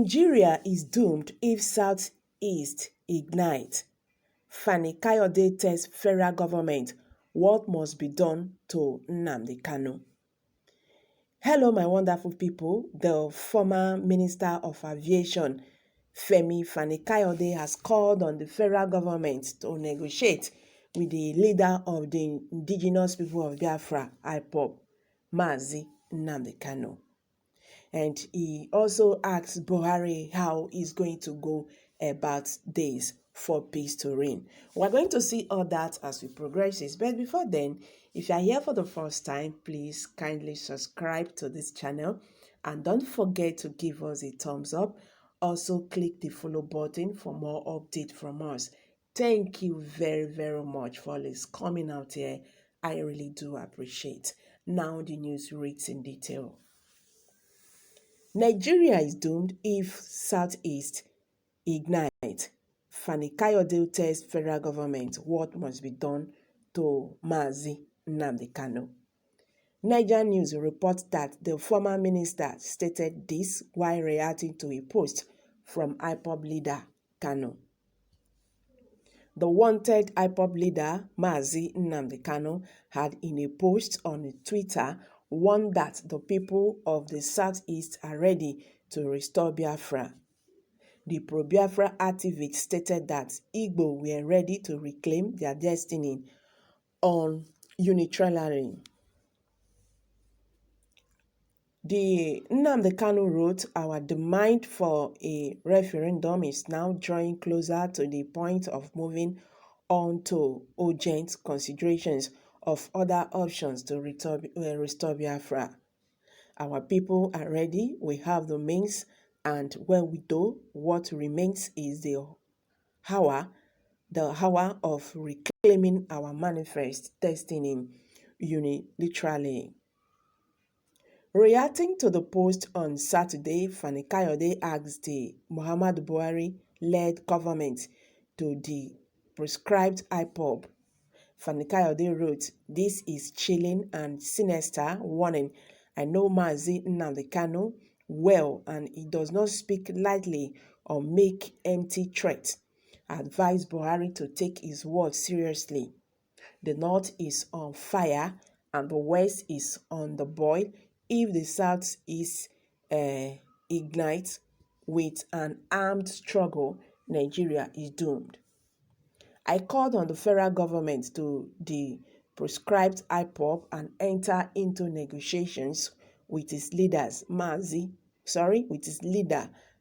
Nigeria is doomed if Southeast ignites. Fani Kayode tells federal government what must be done to Nnamdi Kanu. Hello, my wonderful people. The former Minister of Aviation, Fani Kayode, has called on the federal government to negotiate with the leader of the indigenous people of Biafra, IPOB, Nnamdi Kanu. And he also asked Buhari how he's going to go about this for peace to reign. We're going to see all that as we progress. But before then, if you are here for the first time, please kindly subscribe to this channel and don't forget to give us a thumbs up. Also, click the follow button for more updates from us. Thank you very, very much for always coming out here. I really do appreciate. Now the news reads in detail. Nigeria is doomed if Southeast ignites. Fani Kayode tells federal government what must be done to Nnamdi Kanu. Niger News reports that the former minister stated this while reacting to a post from IPOB leader Kanu. The wanted IPOB leader, Nnamdi Kanu, had in a post on Twitter warned that the people of the Southeast are ready to restore Biafra. The pro-Biafra activist stated that Igbo were ready to reclaim their destiny on unilaterally. The Nnamdi Kanu wrote, "Our demand for a referendum is now drawing closer to the point of moving on to urgent considerations of other options to restore Biafra. Our people are ready, we have the means, and when we do, what remains is the hour of reclaiming our manifest destiny unilaterally." Reacting to the post on Saturday, Fani Kayode asked the Muhammadu Buhari-led government to the prescribed IPOB. Fani Kayode wrote, "This is chilling and sinister warning. I know Nnamdi Kanu well, and he does not speak lightly or make empty threats. I advise Buhari to take his words seriously. The North is on fire and the West is on the boil. If the South is ignites with an armed struggle, Nigeria is doomed. I called on the federal government to the prescribed IPOB and enter into negotiations with his leader, Nnamdi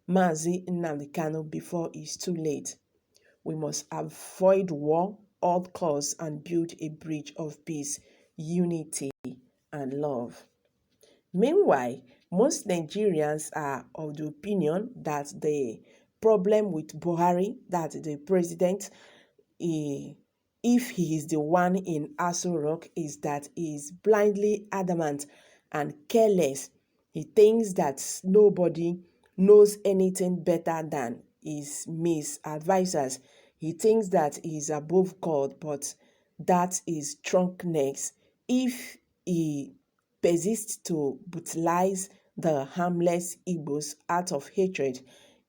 Nnamdi Kanu, before it's too late. We must avoid war, all cause, and build a bridge of peace, unity, and love." Meanwhile, most Nigerians are of the opinion that the problem with Buhari, that the president, if he is the one in Aso Rock, is that he is blindly adamant and careless. He thinks that nobody knows anything better than his misadvisors. He thinks that he is above God, but that is drunkenness. If he persists to brutalize the harmless Igbos out of hatred,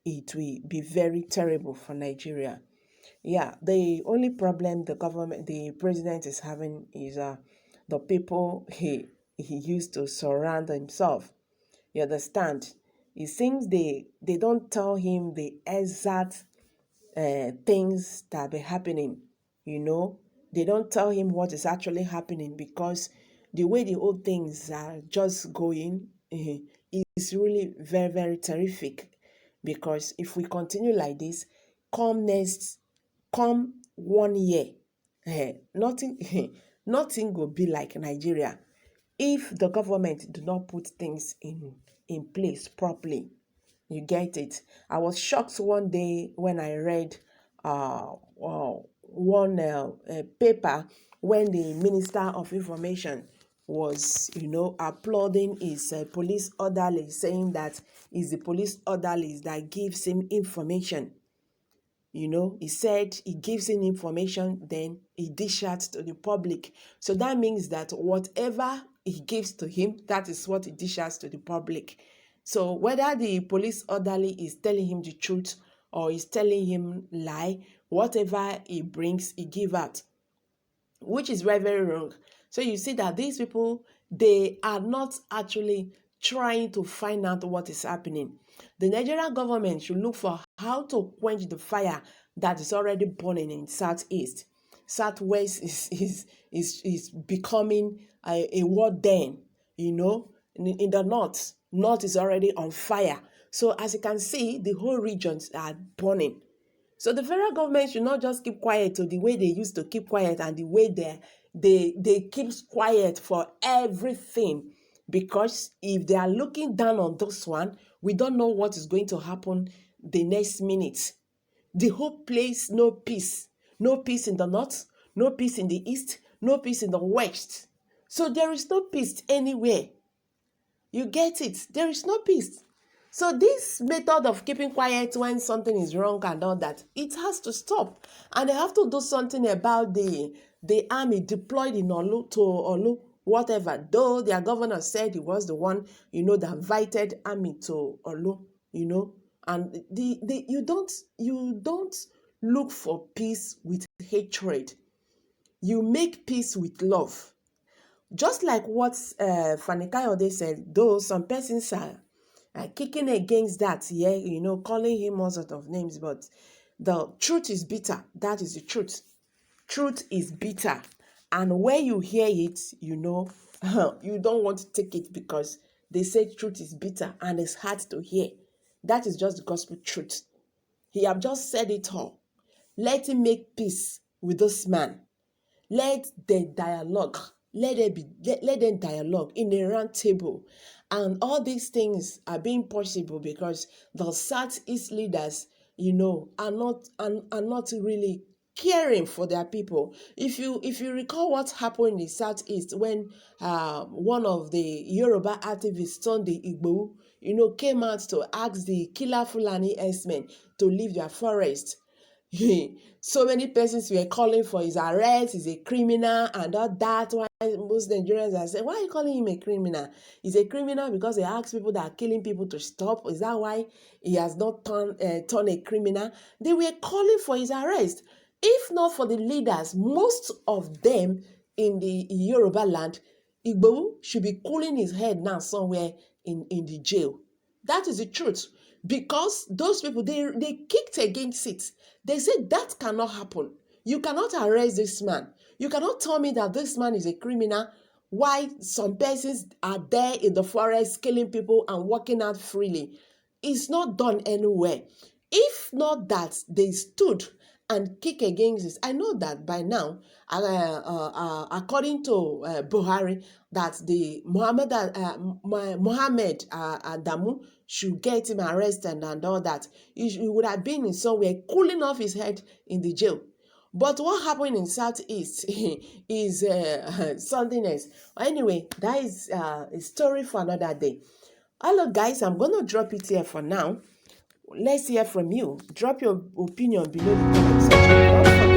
it will be very terrible for Nigeria. Yeah, the only problem the president is having is the people he used to surround himself. You understand? It seems they don't tell him the exact things that are happening. They don't tell him what is actually happening, because the way the old things are just going is really very, very terrific. Because if we continue like this, come 1 year, nothing will be like Nigeria if the government do not put things in place properly. You get it? I was shocked one day when I read one paper when the Minister of Information was, applauding his police orderly, saying that it's the police orderlies that gives him information. He said he gives him information, then he dishes out to the public. So that means that whatever he gives to him, that is what he dishes out to the public. So whether the police orderly is telling him the truth or is telling him lie, whatever he brings, he give out, which is very, very wrong. So you see that these people, they are not actually trying to find out what is happening. The Nigerian government should look for how to quench the fire that is already burning in Southeast. Southwest is becoming a war den, in the north. North is already on fire. So as you can see, the whole regions are burning. So the federal government should not just keep quiet to the way they used to keep quiet and the way they keep quiet for everything. Because if they are looking down on this one, we don't know what is going to happen the next minute. The whole place, no peace. No peace in the north, no peace in the east, no peace in the west. So there is no peace anywhere. You get it? There is no peace. So this method of keeping quiet when something is wrong and all that, it has to stop. And they have to do something about the army deployed in Olu, whatever. Though their governor said he was the one, that invited army to Olu, And you don't look for peace with hatred. You make peace with love. Just like what Fani Kayode said, though some persons are kicking against that, calling him all sorts of names, but the truth is bitter. That is the truth. Truth is bitter. And when you hear it, you don't want to take it because they say truth is bitter and it's hard to hear. That is just the gospel truth. He have just said it all. Let him make peace with this man. Let the dialogue, let them dialogue in a round table. And all these things are being possible because the Southeast leaders, are not really caring for their people. If you recall what happened in the Southeast when one of the Yoruba activists, Sunday Igbo, came out to ask the killer Fulani herdsmen to leave their forest. So many persons were calling for his arrest, he's a criminal, and all that. Why most Nigerians are saying, why are you calling him a criminal? He's a criminal because he asks people that are killing people to stop. Is that why he has not turned a criminal? They were calling for his arrest. If not for the leaders, most of them in the Yoruba land, Igbo should be cooling his head now somewhere in the jail. That is the truth. Because those people, they kicked against it. They said that cannot happen. You cannot arrest this man. You cannot tell me that this man is a criminal while some persons are there in the forest killing people and walking out freely. It's not done anywhere. If not that they stood and kick against this. I know that by now, according to Buhari, that the Mohammed Adamu should get him arrested and all that. He would have been in somewhere cooling off his head in the jail. But what happened in Southeast is something else. Anyway, that is a story for another day. Hello guys, I'm going to drop it here for now. Let's hear from you. Drop your opinion below the comment section. Don't forget